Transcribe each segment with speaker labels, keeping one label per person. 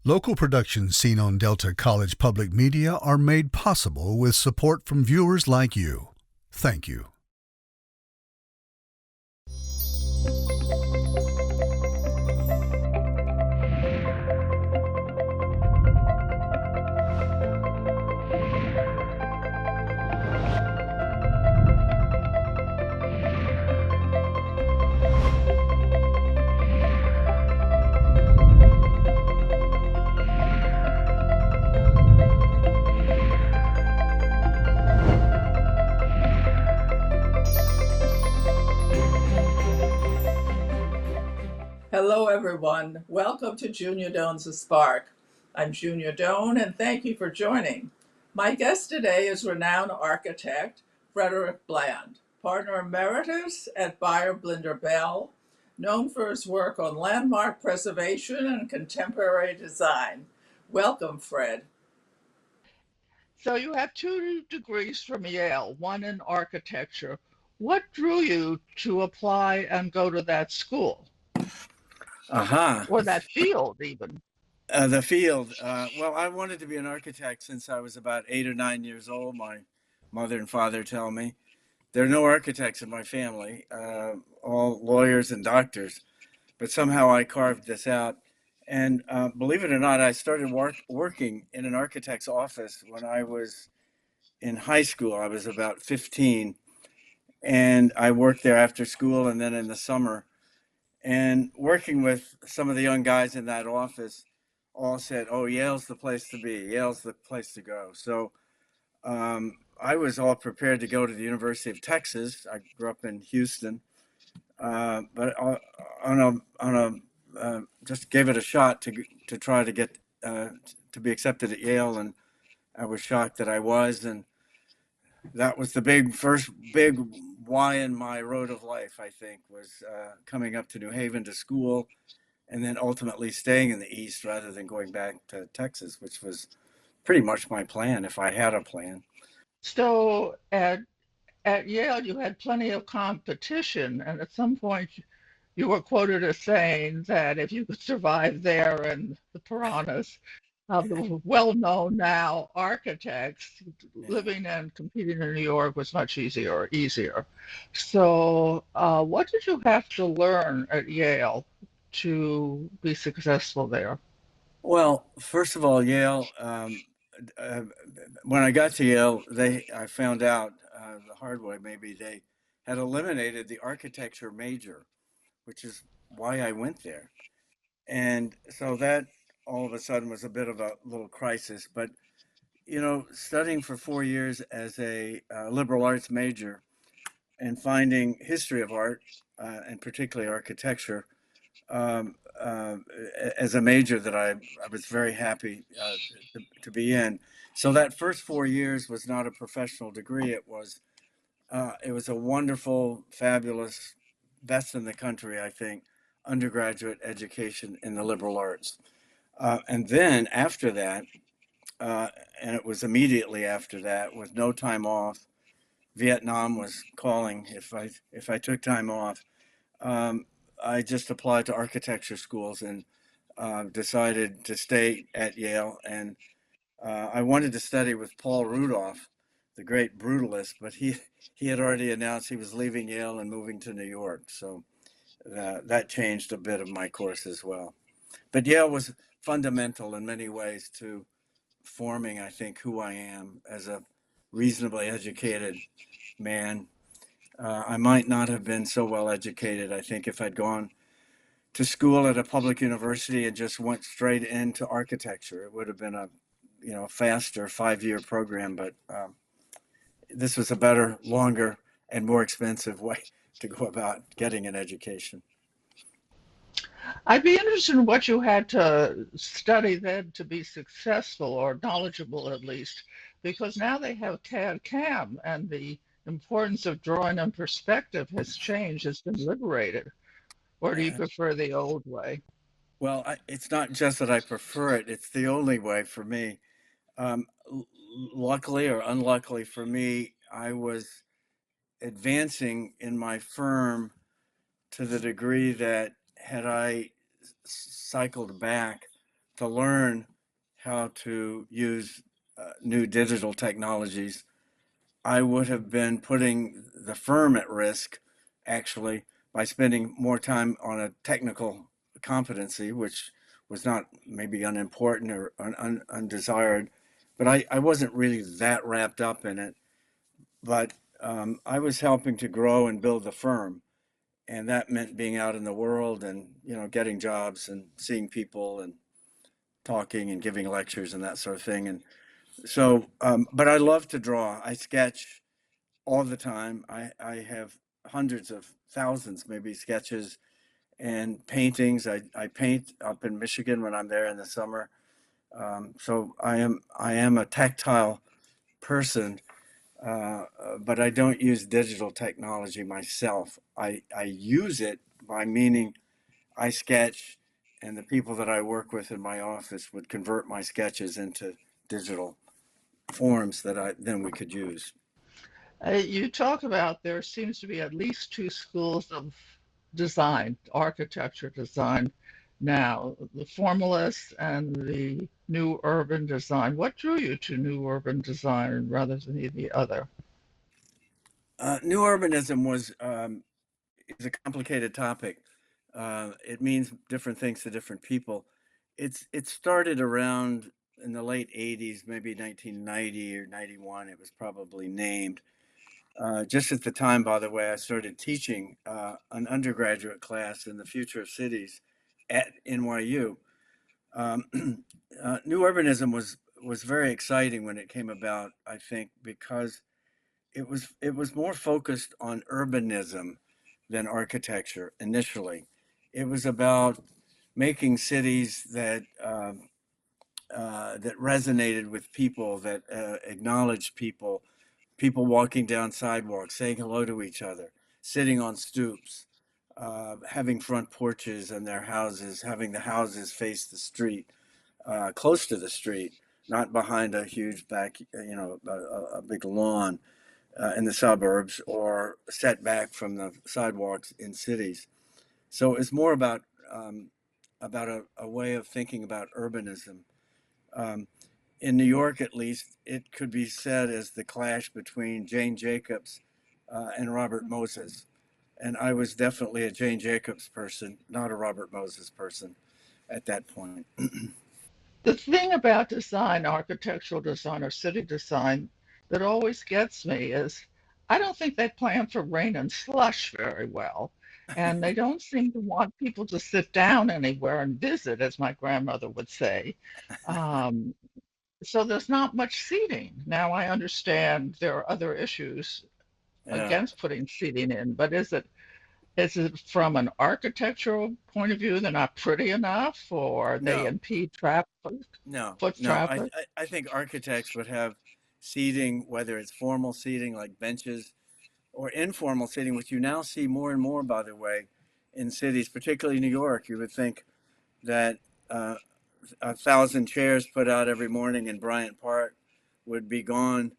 Speaker 1: Local productions seen on Delta College Public Media are made possible with support from viewers like you. Thank you.
Speaker 2: Hello, everyone. Welcome to Junia Doan's Spark. I'm Junia Doan, and thank you for joining. My guest today is renowned architect Frederick Bland, partner emeritus at Beyer Blinder Bell, known for his work on landmark preservation and contemporary design. Welcome, Fred.
Speaker 3: So you have 2 degrees from Yale, one in architecture. What drew you to apply and go to that school
Speaker 4: Aha.
Speaker 3: or that field even?
Speaker 4: The field. Well, I wanted to be an architect since I was about 8 or 9 years old. My mother and father tell me. There are no architects in my family, all lawyers and doctors. But somehow I carved this out. And believe it or not, I started working in an architect's office when I was in high school. I was about 15. And I worked there after school and then in the summer. And working with some of the young guys in that office, all said, "Oh, Yale's the place to be. Yale's the place to go." So I was all prepared to go to the University of Texas. I grew up in Houston, but just gave it a shot to try to get to be accepted at Yale, and I was shocked that I was, and that was the first big why in my road of life. I think was coming up to New Haven to school, and then ultimately staying in the East rather than going back to Texas, which was pretty much my plan if I had a plan.
Speaker 3: So at Yale, you had plenty of competition, and at some point, you were quoted as saying that if you could survive there and the piranhas, the well-known now architects, living and competing in New York was much easier. So, what did you have to learn at Yale to be successful there?
Speaker 4: Well, first of all, Yale. Uh, when I got to Yale, I found out the hard way. Maybe they had eliminated the architecture major, which is why I went there. And so that all of a sudden was a bit of a little crisis. But studying for 4 years as a liberal arts major and finding history of art and particularly architecture um, uh, as a major that I was very happy to be in. So that first 4 years was not a professional degree. It was a wonderful, fabulous, best in the country, I think, undergraduate education in the liberal arts. And then after that, uh, and it was immediately after that, with no time off. Vietnam was calling if I took time off. Um, I just applied to architecture schools and decided to stay at Yale. And I wanted to study with Paul Rudolph, the great brutalist, but he had already announced he was leaving Yale and moving to New York. So that changed a bit of my course as well. But Yale was fundamental in many ways to forming, I think, who I am as a reasonably educated man. I might not have been so well educated, I think, if I'd gone to school at a public university and just went straight into architecture. It would have been a faster 5-year program, but this was a better, longer, and more expensive way to go about getting an education.
Speaker 3: I'd be interested in what you had to study then to be successful or knowledgeable at least, because now they have CAD CAM and the importance of drawing in perspective has changed, has been liberated. Or do you
Speaker 4: Uh,
Speaker 3: prefer the old way?
Speaker 4: well, it's not just that I prefer it, it's the only way for me. Um, Luckily or unluckily for me, I was advancing in my firm to the degree that had I cycled back to learn how to use new digital technologies, I would have been putting the firm at risk, actually, by spending more time on a technical competency, which was not maybe unimportant or undesired, but I wasn't really that wrapped up in it. But I was helping to grow and build the firm, and that meant being out in the world and getting jobs and seeing people and talking and giving lectures and that sort of thing. And so, but I love to draw. I sketch all the time. I have hundreds of thousands, maybe sketches and paintings. I paint up in Michigan when I'm there in the summer. So I am a tactile person, but I don't use digital technology myself. I use it by meaning I sketch, and the people that I work with in my office would convert my sketches into digital forms that then we could use.
Speaker 3: You talk about there seems to be at least two schools of design, architecture design now, the formalists and the new urban design. What drew you to new urban design rather than the other?
Speaker 4: New urbanism is a complicated topic. It means different things to different people. It started around in the late 80s, maybe 1990 or 91. It was probably named. Just at the time, by the way, I started teaching an undergraduate class in the future of cities at NYU. Um, New urbanism was very exciting when it came about, I think, because it was more focused on urbanism than architecture initially. It was about making cities that resonated with people, that acknowledged people, people walking down sidewalks, saying hello to each other, sitting on stoops, having front porches in their houses, having the houses face the street, close to the street, not behind a huge a big lawn in the suburbs or set back from the sidewalks in cities. So it's more about a way of thinking about urbanism. Um, in New York, at least, it could be said as the clash between Jane Jacobs and Robert Moses. And I was definitely a Jane Jacobs person, not a Robert Moses person at that point.
Speaker 3: The thing about design, architectural design or city design, that always gets me is I don't think they plan for rain and slush very well. And they don't seem to want people to sit down anywhere and visit, as my grandmother would say. Um, so there's not much seating. Now I understand there are other issues
Speaker 4: Yeah.
Speaker 3: against putting seating in, but is it from an architectural point of view, they're not pretty enough, or they
Speaker 4: No,
Speaker 3: impede traffic, foot
Speaker 4: no.
Speaker 3: traffic?
Speaker 4: I think architects would have seating, whether it's formal seating like benches or informal seating, which you now see more and more, by the way, in cities, particularly New York. You would think that uh, 1,000 chairs put out every morning in Bryant Park would be gone,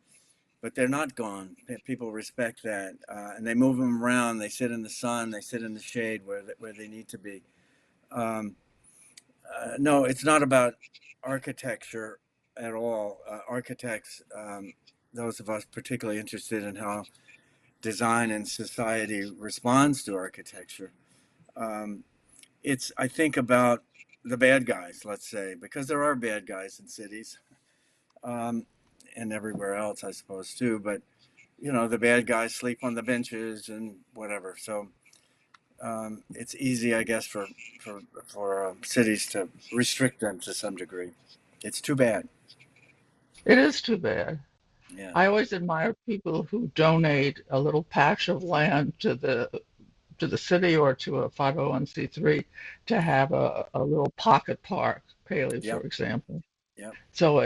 Speaker 4: but they're not gone. People respect that, and they move them around. They sit in the sun. They sit in the shade where they need to be. Um, no, it's not about architecture at all. Architects, those of us particularly interested in how design and society responds to architecture. Um, it's, I think, about the bad guys, let's say, because there are bad guys in cities, um, and everywhere else, I suppose, too. But the bad guys sleep on the benches and whatever. So it's easy, I guess, for cities to restrict them to some degree. It's too bad.
Speaker 3: It is too bad.
Speaker 4: Yeah.
Speaker 3: I always admire people who donate a little patch of land to the city or to a 501c3 to have a little pocket park, Paley, for
Speaker 4: Yep.
Speaker 3: example.
Speaker 4: Yep.
Speaker 3: So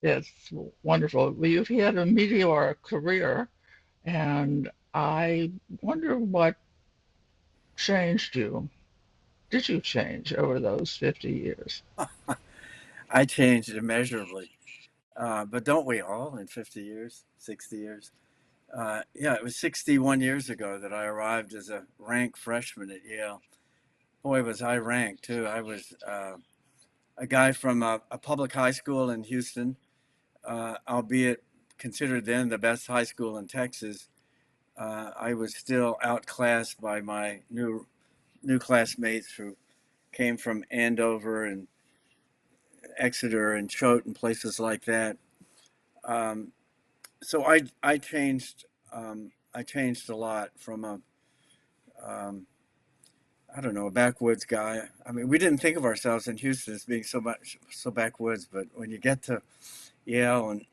Speaker 3: it's wonderful. Well, you've had a meteoric career, and I wonder what changed you. Did you change over those 50 years?
Speaker 4: I changed immeasurably, but don't we all in 50 years, 60 years? Yeah, it was 61 years ago that I arrived as a rank freshman at Yale. Boy, was I ranked too. I was a guy from a public high school in Houston, albeit considered then the best high school in Texas. I was still outclassed by my new classmates who came from Andover and Exeter and Choate and places like that. Um, so I changed a lot from a um, I don't know, a backwoods guy. I mean, we didn't think of ourselves in Houston as being so backwoods, but when you get to Yale and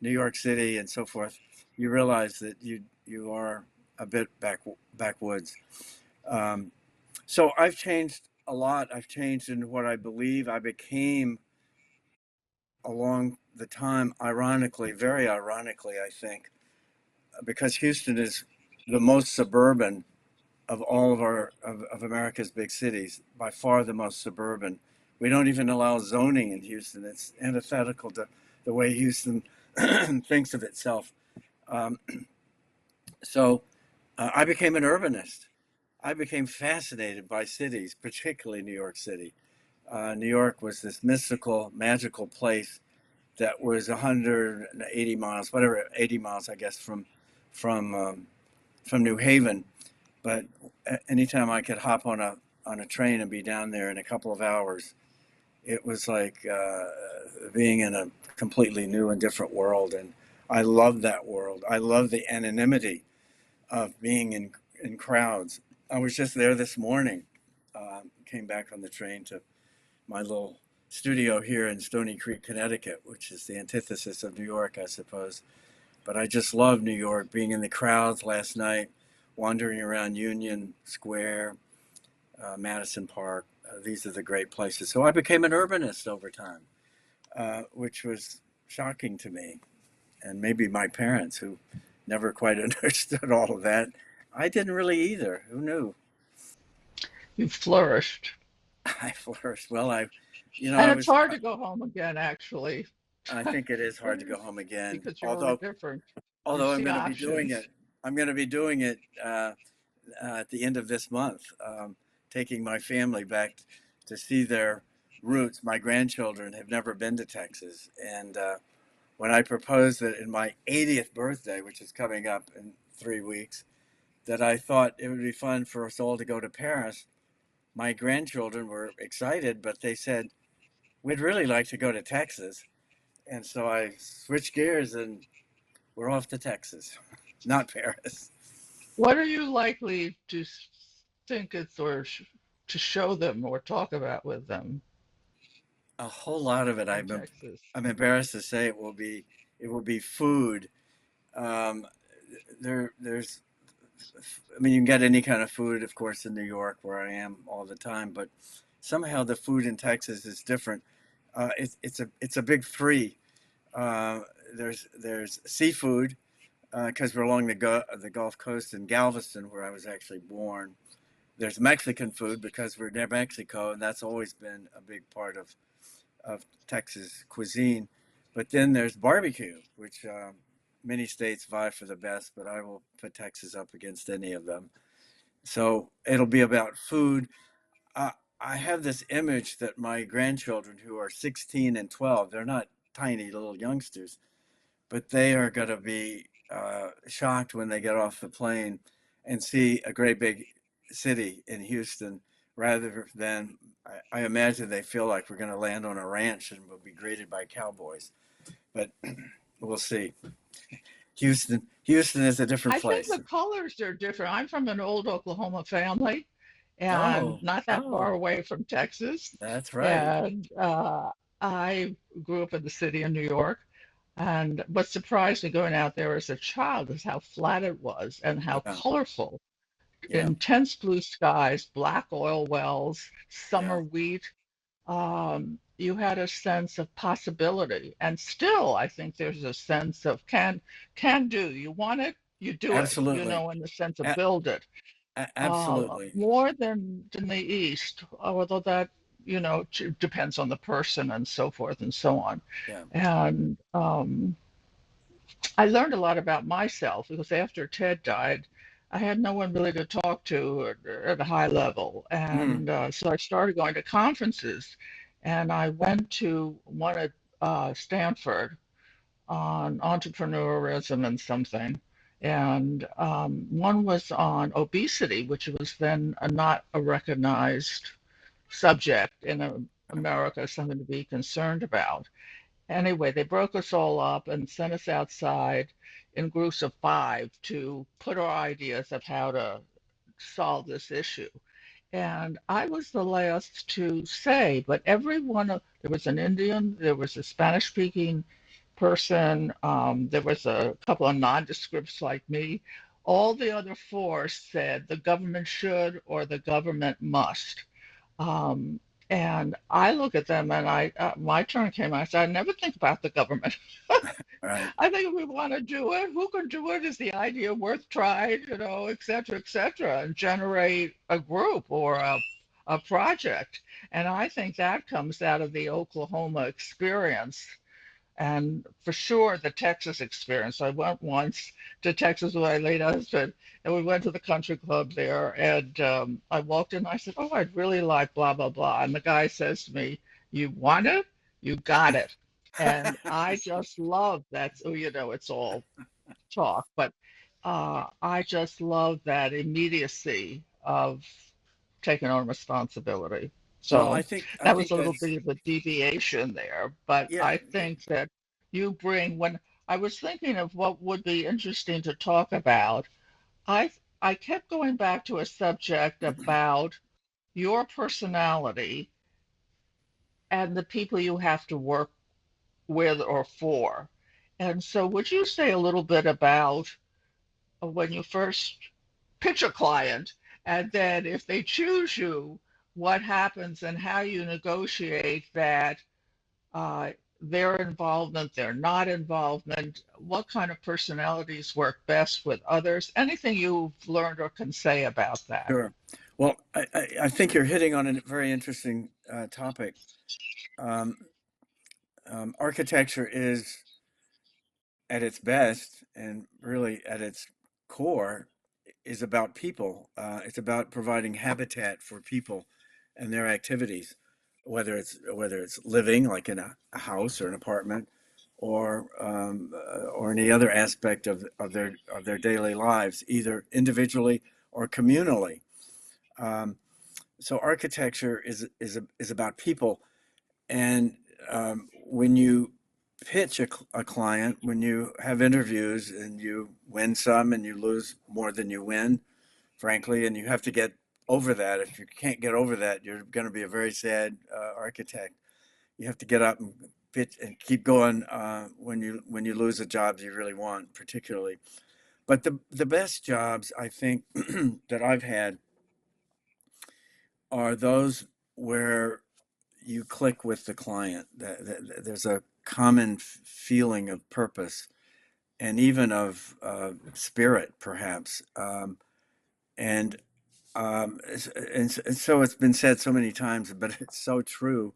Speaker 4: New York City and so forth, you realize that you are a bit backwoods. Um, so I've changed a lot. I've changed in what I believe. I became along the time, ironically, very ironically, I think, because Houston is the most suburban of all of America's big cities, by far the most suburban. We don't even allow zoning in Houston. It's antithetical to the way Houston thinks of itself. Um, so I became an urbanist. I became fascinated by cities, particularly New York City. New York was this mystical, magical place that was 180 miles, whatever, 80 miles, I guess, from from New Haven. But anytime I could hop on a train and be down there in a couple of hours, it was like being in a completely new and different world. And I love that world. I love the anonymity of being in crowds. I was just there this morning. Came back on the train to my little studio here in Stony Creek, Connecticut, which is the antithesis of New York, I suppose. But I just love New York, being in the crowds last night, wandering around Union Square, Madison Park. These are the great places. So I became an urbanist over time, which was shocking to me. And maybe my parents, who never quite understood all of that, I didn't really either. Who knew?
Speaker 3: You flourished.
Speaker 4: I flourished. Well,
Speaker 3: And it's hard to go home again, actually,
Speaker 4: I think it is hard to go home again.
Speaker 3: because you're different. You
Speaker 4: Although I'm
Speaker 3: see
Speaker 4: going to be doing
Speaker 3: options.
Speaker 4: it, I'm going to be doing it at the end of this month, taking my family back to see their roots. My grandchildren have never been to Texas, and when I proposed that in my 80th birthday, which is coming up in 3 weeks, that I thought it would be fun for us all to go to Paris. My grandchildren were excited, but they said, we'd really like to go to Texas. And so I switched gears and we're off to Texas, not Paris.
Speaker 3: What are you likely to think it's to show them or talk about with them
Speaker 4: A whole lot of it,
Speaker 3: in Texas?
Speaker 4: I'm embarrassed to say, it will be food. Um, there's, I mean, you can get any kind of food, of course, in New York where I am all the time, but somehow the food in Texas is different. It's a big three. Uh, there's seafood because we're along the Gulf Coast in Galveston, where I was actually born. There's Mexican food because we're near Mexico, and that's always been a big part of Texas cuisine. But then there's barbecue, which many states vie for the best, but I will put Texas up against any of them. So it'll be about food. Uh, I have this image that my grandchildren, who are 16 and 12, they're not tiny little youngsters, but they are going to be shocked when they get off the plane and see a great big city in Houston rather than, I imagine they feel like we're going to land on a ranch and we'll be greeted by cowboys. But we'll see. Houston is a different
Speaker 3: I think
Speaker 4: place.
Speaker 3: the colors are different. I'm from an old Oklahoma family and
Speaker 4: Oh,
Speaker 3: not that far
Speaker 4: oh,
Speaker 3: away from Texas.
Speaker 4: that's right.
Speaker 3: And I grew up in the city of New York. And what surprised me going out there as a child is how flat it was and how
Speaker 4: Yeah,
Speaker 3: colorful.
Speaker 4: yeah,
Speaker 3: Intense blue skies, black oil wells,
Speaker 4: yeah,
Speaker 3: summer wheat. You had a sense of possibility. And still, I think there's a sense of can do. You want it, you do it,
Speaker 4: absolutely.
Speaker 3: in the sense of
Speaker 4: A-
Speaker 3: build it.
Speaker 4: absolutely.
Speaker 3: More than in the East, although that, depends on the person and so forth and so on.
Speaker 4: Yeah.
Speaker 3: And I learned a lot about myself because after Ted died, I had no one really to talk to at a high level.
Speaker 4: Mm,
Speaker 3: And so I started going to conferences. And I went to one at Stanford on entrepreneurism and something. And one was on obesity, which was then not a recognized subject in America, something to be concerned about. Anyway, they broke us all up and sent us outside in groups of five to put our ideas of how to solve this issue. And I was the last to say, but every one of, there was an Indian, there was a Spanish speaking person, there was a couple of nondescripts like me. All the other four said the government should or the government must. Um, and I look at them and my turn came. I said, I never think about the government.
Speaker 4: Right.
Speaker 3: I think if we want to do it, who can do it? Is the idea worth trying, et cetera, and generate a group or a project. And I think that comes out of the Oklahoma experience and for sure the Texas experience. I went once to Texas with my late husband, and we went to the country club there. And I walked in, and I said, "Oh, I'd really like blah blah blah." And the guy says to me, "You want it? You got it." And I just love that. So, it's all talk, but I just love that immediacy of taking on responsibility.
Speaker 4: Well,
Speaker 3: So
Speaker 4: I
Speaker 3: that was
Speaker 4: think
Speaker 3: a little
Speaker 4: that's,
Speaker 3: bit of a deviation there, but
Speaker 4: yeah,
Speaker 3: I think that you bring, when I was thinking of what would be interesting to talk about, I I kept going back to a subject about your personality and the people you have to work with or for. And so would you say a little bit about when you first pitch a client, and then if they choose you, what happens and how you negotiate that uh, their involvement, their not involvement, what kind of personalities work best with others? Anything you've learned or can say about that?
Speaker 4: sure. Well, I think you're hitting on a very interesting topic. Um, Architecture is at its best and really at its core is about people. It's about providing habitat for people and their activities, whether it's living like in a house or an apartment, or any other aspect of their daily lives, either individually or communally. Um, so architecture is about people, and when you pitch a client, when you have interviews and you win some and you lose more than you win, frankly, and you have to get over that. If you can't get over that, you're going to be a very sad architect. You have to get up and pitch and keep going when you lose the jobs you really want, particularly. But the best jobs I think that I've had are those where you click with the client. There's a common feeling of purpose and even of spirit, perhaps. And and so it's been said so many times, but it's so true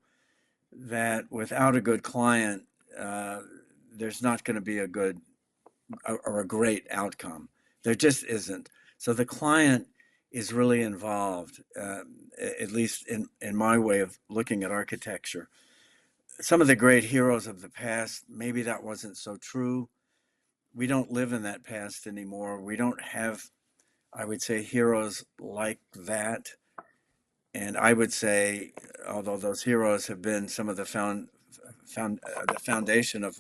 Speaker 4: that without a good client, uh, there's not going to be a good or a great outcome. There just isn't. So the client is really involved, at least in my way of looking at architecture. Some of the great heroes of the past, maybe that wasn't so true. We don't live in that past anymore. We don't have, I would say, heroes like that. And I would say, although those heroes have been some of the foundation of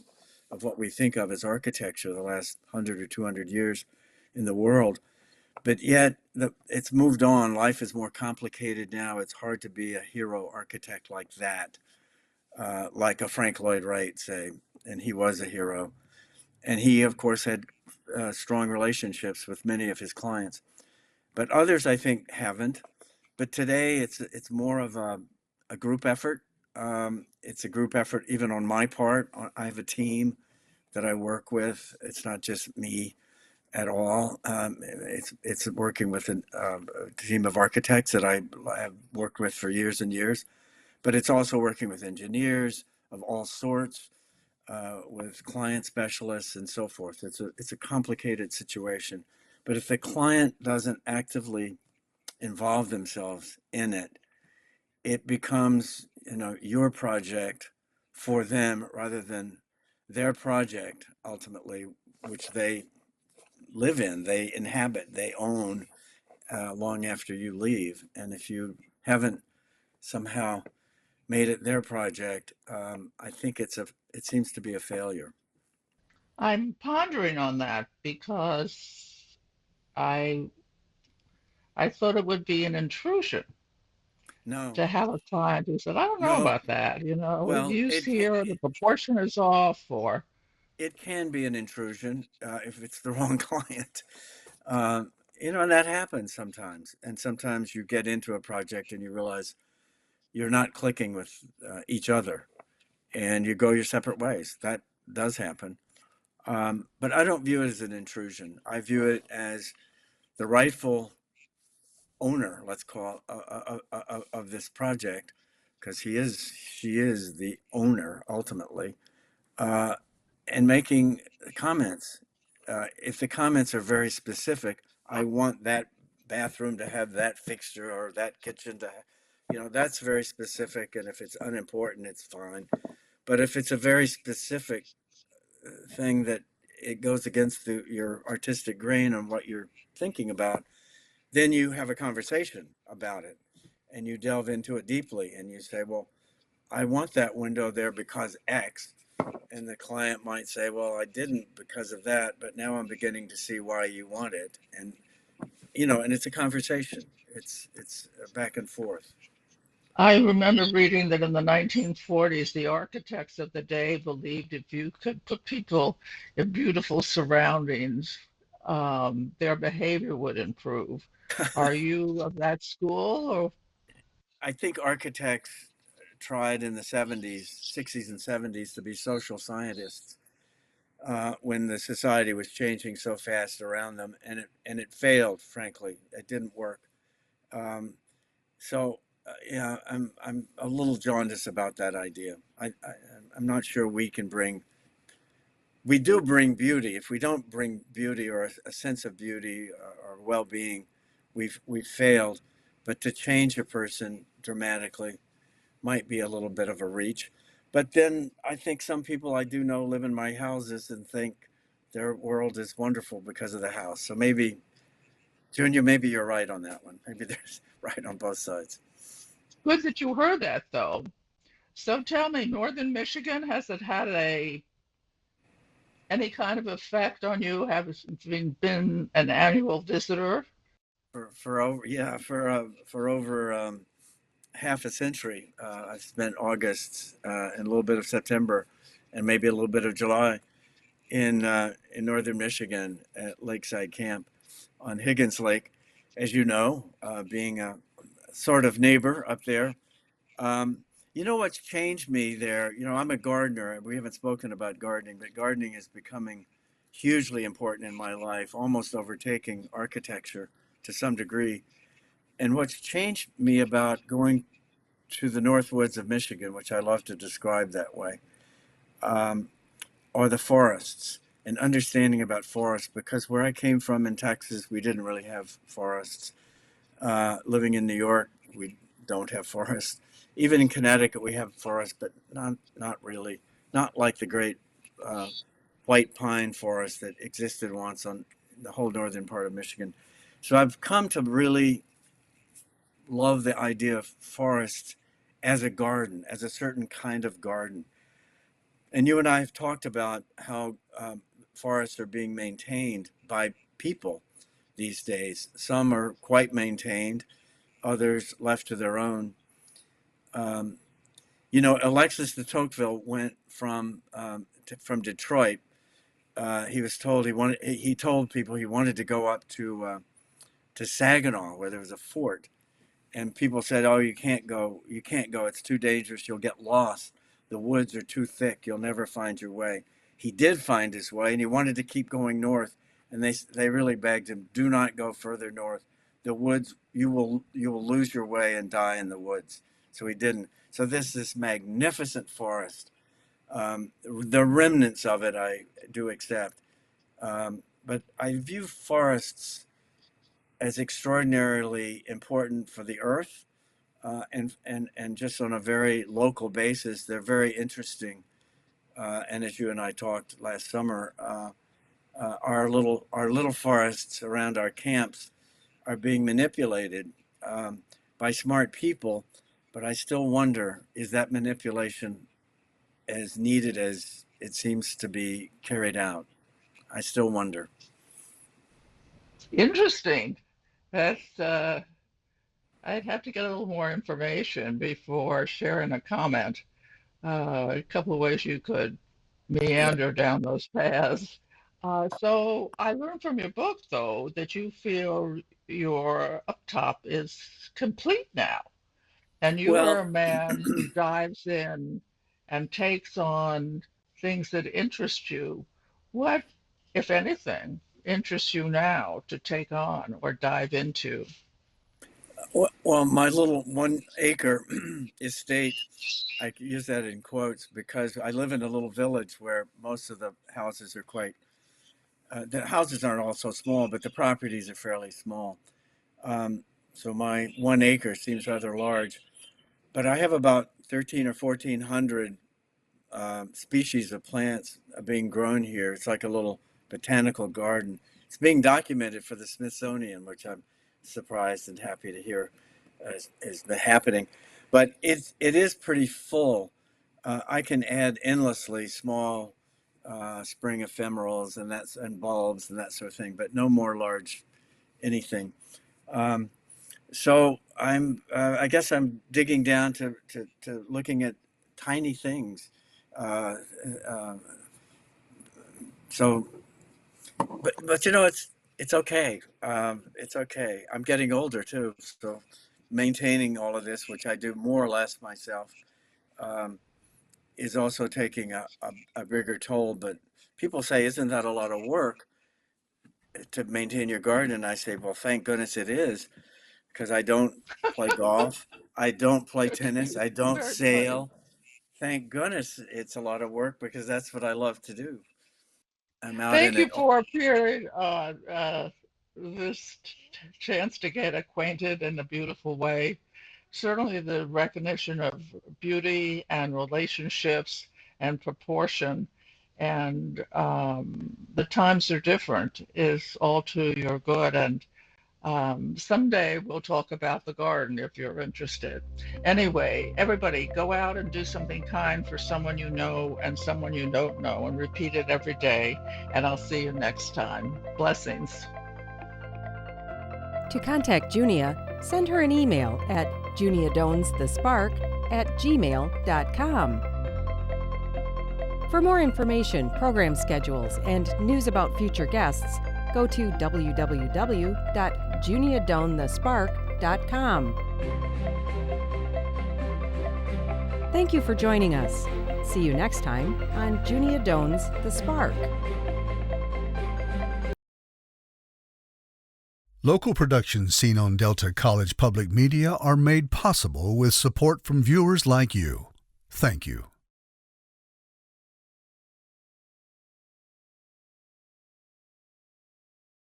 Speaker 4: what we think of as architecture the last 100 or 200 years in the world, but yet it's moved on. Life is more complicated now. It's hard to be a hero architect like that, like a Frank Lloyd Wright, say, and he was a hero. And he, of course, had strong relationships with many of his clients. But others, I think, haven't. But today, it's more of a group effort. It's a group effort, even on my part. I have a team that I work with. It's not just me at all. It's working with a team of architects that I have worked with for years and years. But it's also working with engineers of all sorts, with client specialists and so forth. It's a complicated situation. But if the client doesn't actively involve themselves in it, it becomes your project for them rather than their project ultimately, which they live in, they inhabit, they own long after you leave. And if you haven't somehow made it their project, I think it seems to be a failure.
Speaker 3: I'm pondering on that because I I thought it would be an intrusion
Speaker 4: No,
Speaker 3: to have a client who said, I don't know
Speaker 4: no.
Speaker 3: about that, the
Speaker 4: Well,
Speaker 3: use here, the proportion is off, or
Speaker 4: it can be an intrusion if it's the wrong client. Uh, and that happens sometimes. And sometimes you get into a project and you realize you're not clicking with each other and you go your separate ways. That does happen. But I don't view it as an intrusion. I view it as the rightful owner, let's call of this project, because she is the owner ultimately, uh, and making comments. If the comments are very specific, I want that bathroom to have that fixture or that kitchen to, that's very specific. And if it's unimportant, it's fine. But if it's a very specific thing that it goes against your artistic grain on what you're thinking about, then you have a conversation about it and you delve into it deeply and you say, well, I want that window there because X. And the client might say, well, I didn't because of that, but now I'm beginning to see why you want it. And it's a conversation. It's a back and forth.
Speaker 3: I remember reading that in the 1940s, the architects of the day believed if you could put people in beautiful surroundings, their behavior would improve. Are you of that school, or
Speaker 4: I think architects tried in the 70s, 60s, and 70s to be social scientists when the society was changing so fast around them, and it failed. Frankly, it didn't work. Um, so I'm a little jaundiced about that idea. I'm not sure we can bring. We do bring beauty. If we don't bring beauty or a sense of beauty or well-being, we've failed. But to change a person dramatically might be a little bit of a reach. But then I think some people I do know live in my houses and think their world is wonderful because of the house. So maybe, Junior, maybe you're right on that one. Maybe there's right on both sides.
Speaker 3: good that you heard that though. So tell me, Northern Michigan, has it had any kind of effect on you? Have you been an annual visitor?
Speaker 4: For over for over half a century, I've spent August and a little bit of September, and maybe a little bit of July in northern Michigan at Lakeside Camp on Higgins Lake, as you know, being a sort of neighbor up there. Um, what's changed me there? I'm a gardener. We haven't spoken about gardening, but gardening is becoming hugely important in my life, almost overtaking architecture to some degree. And what's changed me about going to the North Woods of Michigan, which I love to describe that way, um, are the forests and understanding about forests. Because where I came from in Texas, we didn't really have forests. Living in New York, we don't have forests. Even in Connecticut, we have forests, but not really, not like the great uh, white pine forest that existed once on the whole northern part of Michigan. So I've come to really love the idea of forest as a garden, as a certain kind of garden. And you and I have talked about how forests are being maintained by people these days. Some are quite maintained, others left to their own. Um, Alexis de Tocqueville went from Detroit. He was told he told people he wanted to go up to Saginaw, where there was a fort, and people said, "Oh, you can't go. You can't go. It's too dangerous. You'll get lost. The woods are too thick. You'll never find your way." He did find his way, and he wanted to keep going north. And they really begged him, "Do not go further north. The woods, you will lose your way and die in the woods." So he didn't. So this magnificent forest. The remnants of it I do accept, but I view forests as extraordinarily important for the earth, and just on a very local basis, they're very interesting. And as you and I talked last summer, our little forests around our camps are being manipulated by smart people. But I still wonder, is that manipulation as needed as it seems to be carried out? I still wonder.
Speaker 3: Interesting. That's I'd have to get a little more information before sharing a comment. A couple of ways you could
Speaker 4: Yeah.
Speaker 3: meander down those paths. So I learned from your book, though, that you feel your up top is complete now, and you are
Speaker 4: Well,
Speaker 3: a man who dives in and takes on things that interest you. What, if anything, interests you now to take on or dive into?
Speaker 4: well, my little 1 acre estate, I use that in quotes because I live in a little village where most of the houses are the houses aren't all so small, but the properties are fairly small. Um, so my 1 acre seems rather large, but I have about 13 or 1400 species of plants being grown here. It's like a little botanical garden. It's being documented for the Smithsonian, which I'm surprised and happy to hear is happening. But it is pretty full. I can add endlessly small spring ephemerals and bulbs and that sort of thing, but no more large anything. Um, so I guess I'm digging down to looking at tiny things. Uh, uh, so, but it's okay. It's okay. I'm getting older too, so maintaining all of this, which I do more or less myself, um, is also taking a bigger toll. But people say, "Isn't that a lot of work to maintain your garden?" And I say, "Well, thank goodness it is, because I don't play golf, I don't play tennis, I don't
Speaker 3: Very funny.
Speaker 4: sail. Thank goodness it's a lot of work because that's what I love to do. I'm out in
Speaker 3: Thank
Speaker 4: it.
Speaker 3: you for appearing on this chance to get acquainted in a beautiful way. Certainly, the recognition of beauty and relationships and proportion and the times are different is all to your good. And someday we'll talk about the garden if you're interested. Anyway, everybody go out and do something kind for someone you know and someone you don't know and repeat it every day. And I'll see you next time. Blessings.
Speaker 5: To contact Junia, send her an email at juniadonsthespark@gmail.com. For more information, program schedules, and news about future guests, go to www.juniadonthespark.com. Thank you for joining us. See you next time on Junia Doan's The Spark.
Speaker 1: Local productions seen on Delta College Public Media are made possible with support from viewers like you. Thank you.